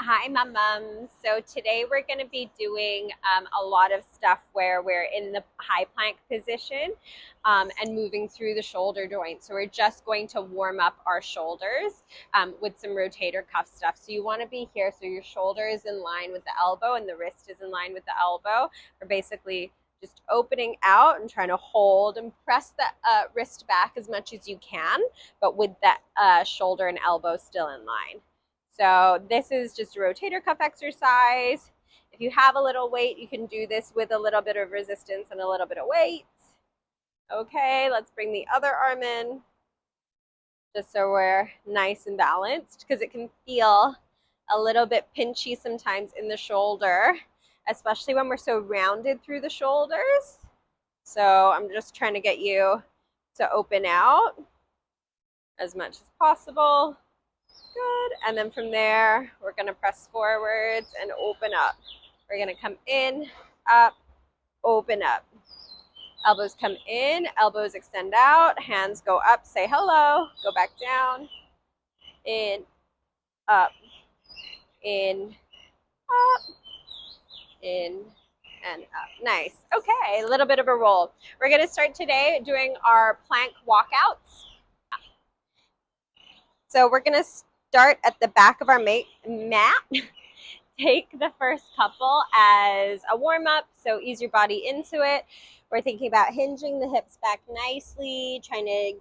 Hi, my mums. So today we're going to be doing a lot of stuff where we're in the high plank position and moving through the shoulder joint. So we're just going to warm up our shoulders with some rotator cuff stuff. So you want to be here so your shoulder is in line with the elbow and the wrist is in line with the elbow. We're basically just opening out and trying to hold and press the wrist back as much as you can, but with that shoulder and elbow still in line. So this is just a rotator cuff exercise. If you have a little weight, you can do this with a little bit of resistance and a little bit of weight. Okay, let's bring the other arm in, just so we're nice and balanced, because it can feel a little bit pinchy sometimes in the shoulder, especially when we're so rounded through the shoulders. So I'm just trying to get you to open out as much as possible. Good. And then from there, we're going to press forwards and open up. We're going to come in, up, open up. Elbows come in, elbows extend out, hands go up, say hello, go back down, in, up, in, up, in, and up. Nice. Okay, a little bit of a roll. We're going to start today doing our plank walkouts. So we're going to start at the back of our mat. Take the first couple as a warm-up, so ease your body into it. We're thinking about hinging the hips back nicely, trying to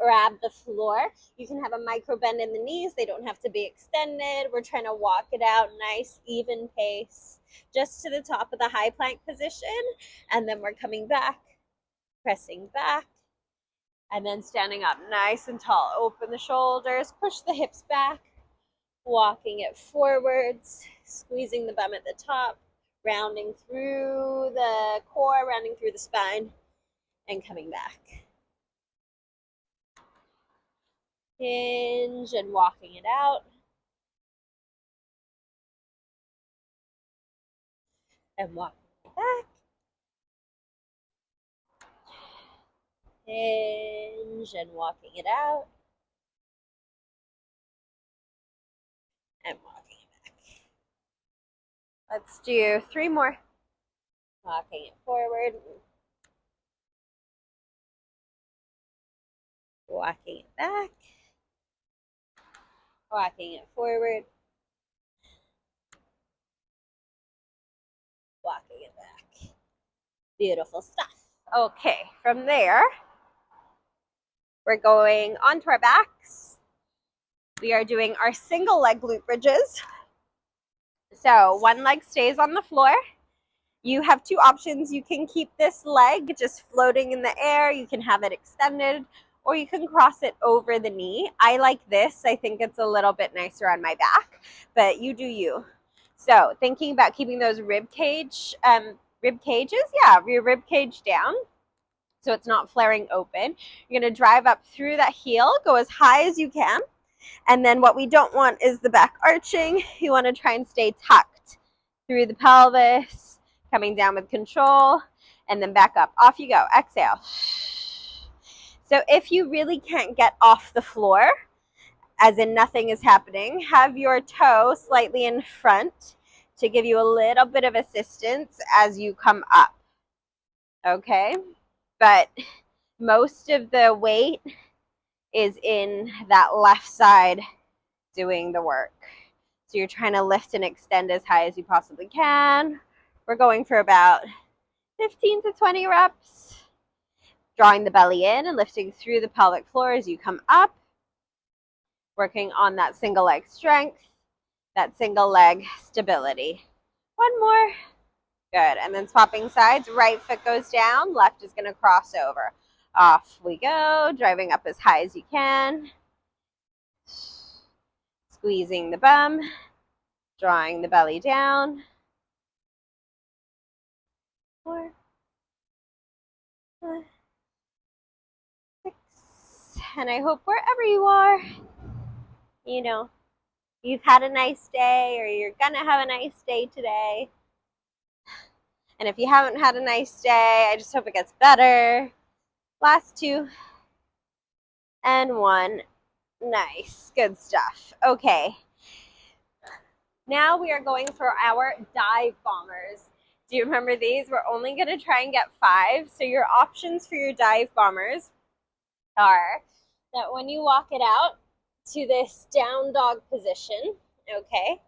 grab the floor. You can have a micro bend in the knees. They don't have to be extended. We're trying to walk it out, nice, even pace, just to the top of the high plank position. And then we're coming back, pressing back, and then standing up nice and tall. Open the shoulders, push the hips back, walking it forwards, squeezing the bum at the top, rounding through the core, rounding through the spine, and coming back. Hinge and walking it out. And walking it back. Hinge and walking it out. And walking it back. Let's do 3 more. Walking it forward. Walking it back. Walking it forward. Walking it back. Beautiful stuff. Okay, from there, we're going onto our backs. We are doing our single leg glute bridges. So one leg stays on the floor. You have 2 options. You can keep this leg just floating in the air. You can have it extended, or you can cross it over the knee. I like this. I think it's a little bit nicer on my back, but you do you. So thinking about keeping those rib cages, your rib cage down, so it's not flaring open. You're going to drive up through that heel, go as high as you can. And then what we don't want is the back arching. You want to try and stay tucked through the pelvis, coming down with control, and then back up. Off you go. Exhale. So if you really can't get off the floor, as in nothing is happening, have your toe slightly in front to give you a little bit of assistance as you come up. Okay? But most of the weight is in that left side doing the work. So you're trying to lift and extend as high as you possibly can. We're going for about 15 to 20 reps. Drawing the belly in and lifting through the pelvic floor as you come up. Working on that single leg strength, that single leg stability. 1 more. Good. And then swapping sides. Right foot goes down. Left is going to cross over. Off we go. Driving up as high as you can. Squeezing the bum. Drawing the belly down. 4, 5, 6. And I hope wherever you are, you know, you've had a nice day, or you're going to have a nice day today. And if you haven't had a nice day, I just hope it gets better. Last 2. And 1. Nice. Good stuff. Okay. Now we are going for our dive bombers. Do you remember these? We're only going to try and get 5. So your options for your dive bombers are that when you walk it out to this down dog position, okay,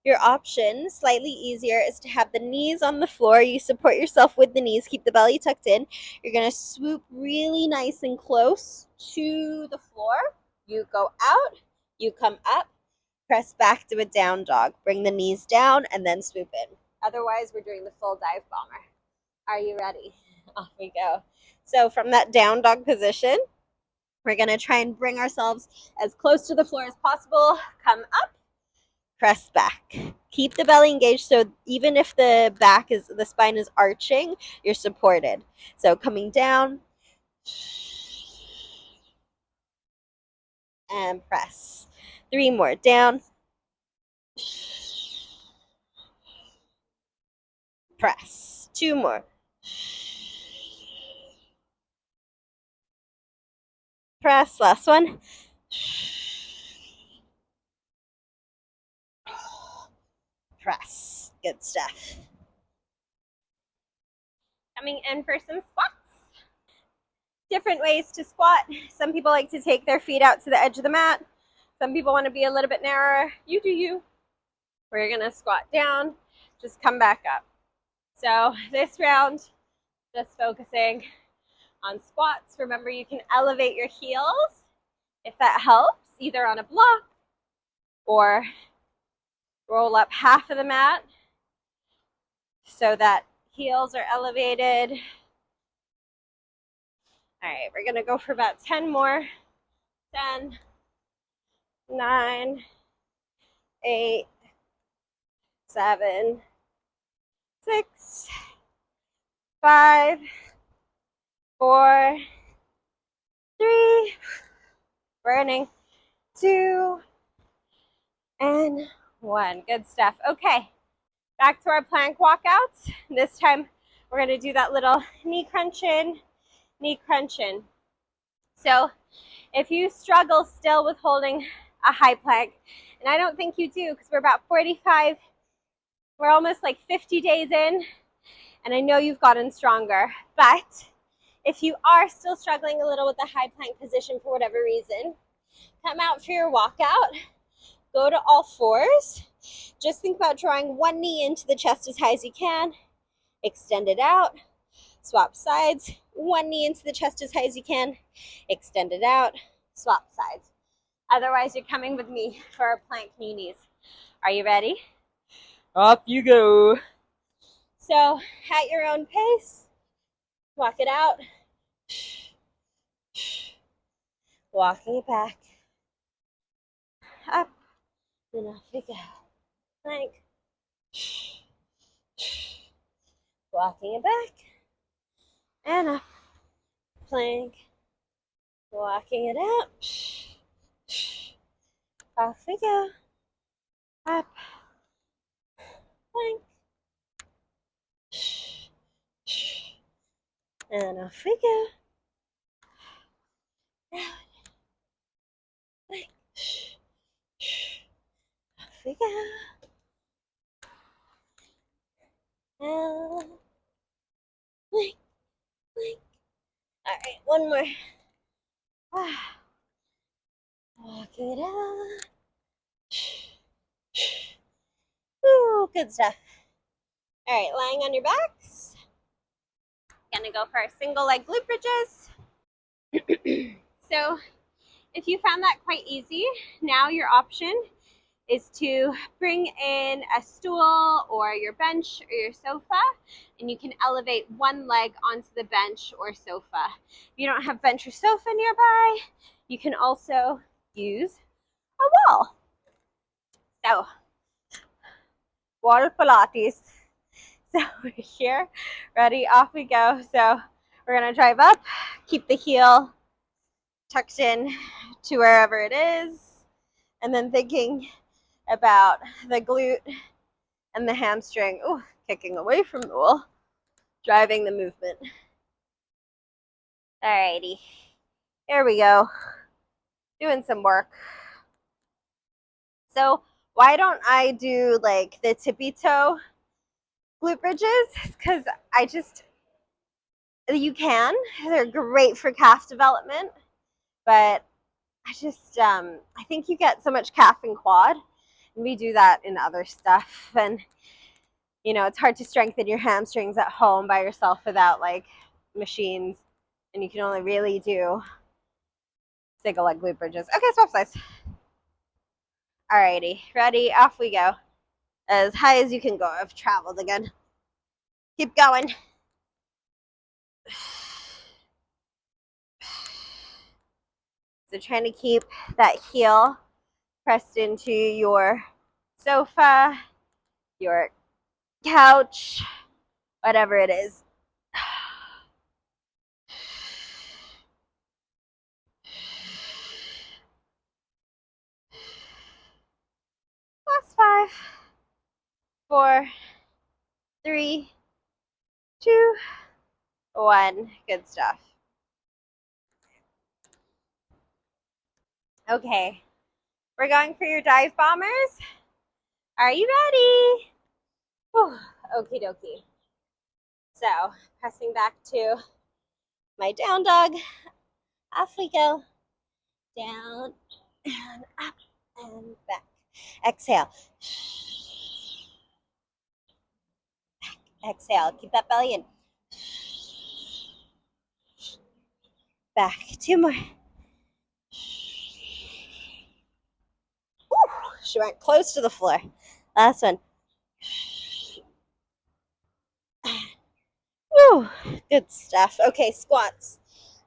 your option, slightly easier, is to have the knees on the floor. You support yourself with the knees, keep the belly tucked in. You're going to swoop really nice and close to the floor. You go out, you come up, press back to a down dog. Bring the knees down and then swoop in. Otherwise, we're doing the full dive bomber. Are you ready? Off we go. So from that down dog position, we're going to try and bring ourselves as close to the floor as possible. Come up, press back. Keep the belly engaged, so even if the spine is arching, you're supported. So coming down and press. 3 more. Down, press. 2 more. Press. Last one. Press. Good stuff. Coming in for some squats. Different ways to squat. Some people like to take their feet out to the edge of the mat. Some people want to be a little bit narrower. You do you. We're going to squat down. Just come back up. So this round, just focusing on squats. Remember, you can elevate your heels if that helps, either on a block or roll up half of the mat so that heels are elevated. All right, we're gonna go for about 10 more. 10, 9, 8, 7, 6, 5, 4, 3, burning, 2, and 1. Good stuff. Okay, back to our plank walkouts. This time we're going to do that little knee crunch in, knee crunch in. So if you struggle still with holding a high plank, and I don't think you do because we're about 45, we're almost like 50 days in, and I know you've gotten stronger. But if you are still struggling a little with the high plank position for whatever reason, come out for your walkout. Go to all fours. Just think about drawing one knee into the chest as high as you can. Extend it out. Swap sides. One knee into the chest as high as you can. Extend it out. Swap sides. Otherwise, you're coming with me for a plank knee knees. Are you ready? Off you go. So, at your own pace, walk it out. Walking it back. Up. Then off we go. Plank. Walking it back. And up. Plank. Walking it out. Off we go. Up. Plank. And off we go. Down. Plank. Off we go. Down. Plank. Plank. All right, one more. Walking it out. Ooh, good stuff. All right, lying on your backs. Gonna go for our single leg glute bridges. So if you found that quite easy, now your option is to bring in a stool or your bench or your sofa, and you can elevate one leg onto the bench or sofa. If you don't have bench or sofa nearby, you can also use a wall. So, wall Pilates. So we're here, ready, off we go. So we're gonna drive up, keep the heel tucked in to wherever it is, and then thinking about the glute and the hamstring. Ooh, kicking away from the wall, driving the movement. Alrighty, here we go, doing some work. So Why don't I do like the tippy toe glute bridges? Because you can. They're great for calf development, but I think you get so much calf and quad, and we do that in other stuff. And it's hard to strengthen your hamstrings at home by yourself without like machines, and you can only really do single leg glute bridges. Okay, swap size. Alrighty, ready? Off we go. As high as you can go. I've traveled again. Keep going. So trying to keep that heel pressed into your sofa, your couch, whatever it is. Last 5, 4, 3, 2, 1. Good stuff. Okay, we're going for your dive bombers. Are you ready? Whew. Okie dokie. So, pressing back to my down dog. Off we go. Down and up and back. Exhale. Back. Exhale. Keep that belly in. Back. 2 more. Whew. She went close to the floor. Last one. Whew. Good stuff. Okay, squats.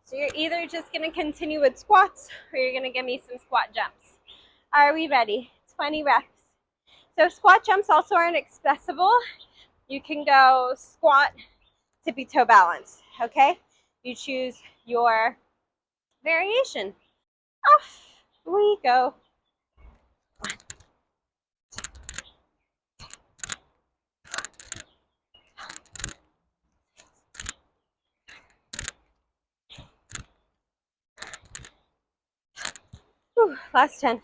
So you're either just going to continue with squats or you're going to give me some squat jumps. Are we ready? 20 reps. So squat jumps also aren't accessible. You can go squat, tippy toe balance, okay? You choose your variation. Off we go. 1, 2. Whew, last 10.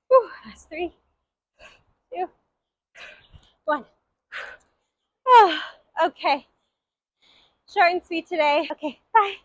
Whew, last 3, 2, 1. Oh, okay. Short and sweet today. Okay, bye.